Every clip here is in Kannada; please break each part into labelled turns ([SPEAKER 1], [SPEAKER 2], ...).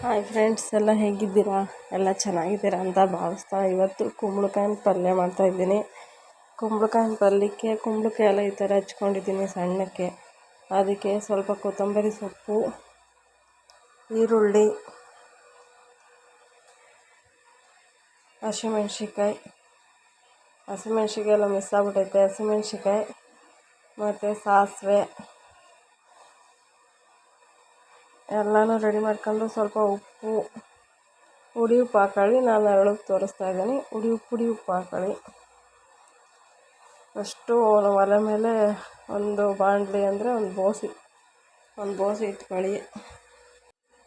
[SPEAKER 1] ಹಾಯ್ ಫ್ರೆಂಡ್ಸ್, ಎಲ್ಲ ಹೇಗಿದ್ದೀರಾ? ಎಲ್ಲ ಚೆನ್ನಾಗಿದ್ದೀರಾ ಅಂತ ಭಾವಿಸ್ತಾ ಇವತ್ತು ಕುಂಬಳಕಾಯಿನ ಪಲ್ಯ ಮಾಡ್ತಾಯಿದ್ದೀನಿ. ಕುಂಬಳಕಾಯಿನ ಪಲ್ಯಕ್ಕೆ ಕುಂಬಳಕಾಯಿ ಎಲ್ಲ ಈ ಥರ ಹಚ್ಕೊಂಡಿದ್ದೀನಿ ಸಣ್ಣಕ್ಕೆ. ಅದಕ್ಕೆ ಸ್ವಲ್ಪ ಕೊತ್ತಂಬರಿ ಸೊಪ್ಪು, ಈರುಳ್ಳಿ, ಹಸಿಮೆಣ್ಸಿಕಾಯಿ ಎಲ್ಲ ಮಿಸ್ ಆಗ್ಬಿಟ್ಟೈತೆ. ಹಸಿಮೆಣ್ಸಿಕಾಯಿ ಮತ್ತು ಸಾಸಿವೆ ಎಲ್ಲನೂ ರೆಡಿ ಮಾಡ್ಕೊಂಡು ಸ್ವಲ್ಪ ಉಪ್ಪು, ಹುಡಿ ಉಪ್ಪು ಹಾಕೊಳ್ಳಿ. ನಾನು ಅರಳಕ್ಕೆ ತೋರಿಸ್ತಾ ಇದ್ದೀನಿ. ಪುಡಿ ಉಪ್ಪು ಹಾಕೊಳ್ಳಿ. ಫಸ್ಟು ಒಲೆ ಮೇಲೆ ಒಂದು ಬಾಣಲಿ ಅಂದರೆ ಒಂದು ಬೋಸಿ ಇಟ್ಕೊಳ್ಳಿ.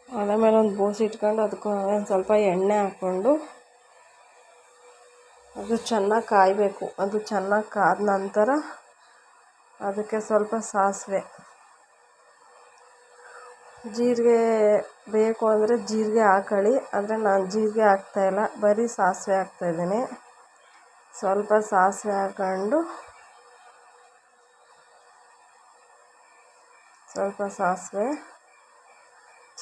[SPEAKER 1] ಒಲೆ ಮೇಲೆ ಒಂದು ಬೋಸಿ ಇಟ್ಕೊಂಡು ಅದಕ್ಕೆ ಒಂದು ಸ್ವಲ್ಪ ಎಣ್ಣೆ ಹಾಕ್ಕೊಂಡು ಅದು ಚೆನ್ನಾಗಿ ಕಾಯಬೇಕು. ಅದು ಚೆನ್ನಾಗಿ ಕಾದ ನಂತರ ಅದಕ್ಕೆ ಸ್ವಲ್ಪ ಸಾಸಿವೆ, ಜೀರಿಗೆ ಬೇಕು ಅಂದರೆ ಜೀರಿಗೆ ಹಾಕೊಳ್ಳಿ. ಆದರೆ ನಾನು ಜೀರಿಗೆ ಹಾಕ್ತಾಯಿಲ್ಲ, ಬರೀ ಸಾಸಿವೆ ಹಾಕ್ತಾಯಿದ್ದೀನಿ. ಸ್ವಲ್ಪ ಸಾಸಿವೆ ಹಾಕ್ಕೊಂಡು ಸ್ವಲ್ಪ ಸಾಸಿವೆ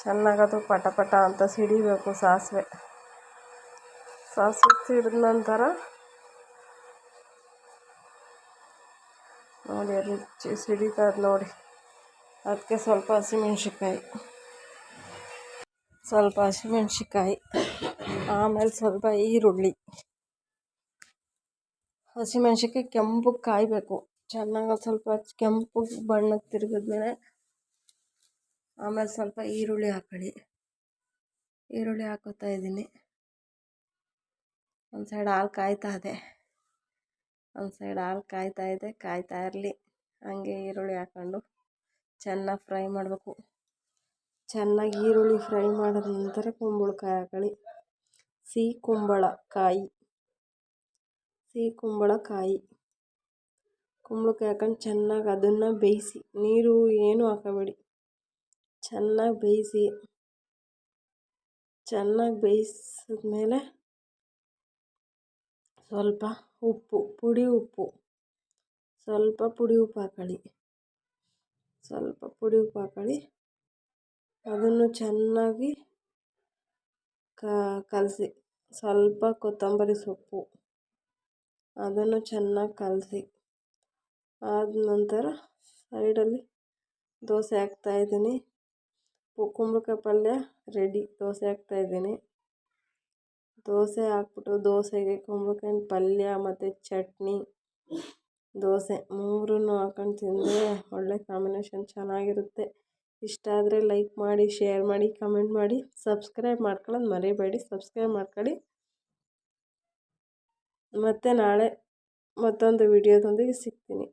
[SPEAKER 1] ಚೆನ್ನಾಗದು ಪಟ ಪಟ ಅಂತ ಸಿಡಿಬೇಕು. ಸಾಸಿವೆ ಸಿಡಿದ ನಂತರ ನೋಡಿ ಅದು ಸಿಡಿತದೆ ನೋಡಿ. ಅದಕ್ಕೆ ಸ್ವಲ್ಪ ಹಸಿಮೆಣ್ಸಿಕಾಯಿ, ಆಮೇಲೆ ಸ್ವಲ್ಪ ಈರುಳ್ಳಿ. ಹಸಿಮೆಣ್ಸಿಕಾಯಿ ಕೆಂಪಗೆ ಕಾಯಬೇಕು ಚೆನ್ನಾಗಿ. ಸ್ವಲ್ಪ ಕೆಂಪು ಬಣ್ಣಕ್ಕೆ ತಿರುಗಿದ್ಮೇಲೆ ಆಮೇಲೆ ಸ್ವಲ್ಪ ಈರುಳ್ಳಿ ಹಾಕೊಳ್ಳಿ. ಈರುಳ್ಳಿ ಹಾಕೋತಾ ಇದ್ದೀನಿ. ಒಂದು ಸೈಡ್ ಹಾಲು ಕಾಯ್ತಾ ಇದೆ. ಕಾಯ್ತಾ ಇರಲಿ. ಹಂಗೆ ಈರುಳ್ಳಿ ಹಾಕ್ಕೊಂಡು ಚೆನ್ನಾಗಿ ಫ್ರೈ ಮಾಡಬೇಕು. ಚೆನ್ನಾಗಿ ಈರುಳ್ಳಿ ಫ್ರೈ ಮಾಡಿದ ನಂತರ ಕುಂಬಳಕಾಯಿ ಹಾಕೊಳ್ಳಿ. ಸಿಹಿ ಕುಂಬಳಕಾಯಿ ಹಾಕೊಂಡು ಚೆನ್ನಾಗಿ ಅದನ್ನು ಬೇಯಿಸಿ. ನೀರು ಏನೂ ಹಾಕಬೇಡಿ. ಚೆನ್ನಾಗಿ ಬೇಯಿಸಿದ್ಮೇಲೆ ಸ್ವಲ್ಪ ಪುಡಿ ಉಪ್ಪು ಹಾಕೊಳ್ಳಿ. ಅದನ್ನು ಚೆನ್ನಾಗಿ ಕಲಸಿ. ಸ್ವಲ್ಪ ಕೊತ್ತಂಬರಿ ಸೊಪ್ಪು, ಅದನ್ನು ಚೆನ್ನಾಗಿ ಕಲಸಿ ಆದ ನಂತರ ಸೈಡಲ್ಲಿ ದೋಸೆ ಹಾಕ್ತಾಯಿದ್ದೀನಿ. ಕುಂಬಳಕಾಯಿ ಪಲ್ಯ ರೆಡಿ. ದೋಸೆ ಹಾಕ್ತಾಯಿದ್ದೀನಿ. ದೋಸೆ ಹಾಕ್ಬಿಟ್ಟು ದೋಸೆಗೆ ಕುಂಬಳಕಾಯಿನ ಪಲ್ಯ ಮತ್ತು ಚಟ್ನಿ, ದೋಸೆ ಮೂರನ್ನು ಹಾಕೊಂಡು ತಿಂದರೆ ಒಳ್ಳೆ ಕಾಂಬಿನೇಷನ್ ಚೆನ್ನಾಗಿರುತ್ತೆ. ಇಷ್ಟ ಆದರೆ ಲೈಕ್ ಮಾಡಿ, ಶೇರ್ ಮಾಡಿ, ಕಮೆಂಟ್ ಮಾಡಿ, ಸಬ್ಸ್ಕ್ರೈಬ್ ಮಾಡ್ಕೊಳ್ಳೋದು ಮರಿಬೇಡಿ. ಸಬ್ಸ್ಕ್ರೈಬ್ ಮಾಡ್ಕೊಳ್ಳಿ. ಮತ್ತು ನಾಳೆ ಮತ್ತೊಂದು ವಿಡಿಯೋದೊಂದಿಗೆ ಸಿಗ್ತೀನಿ.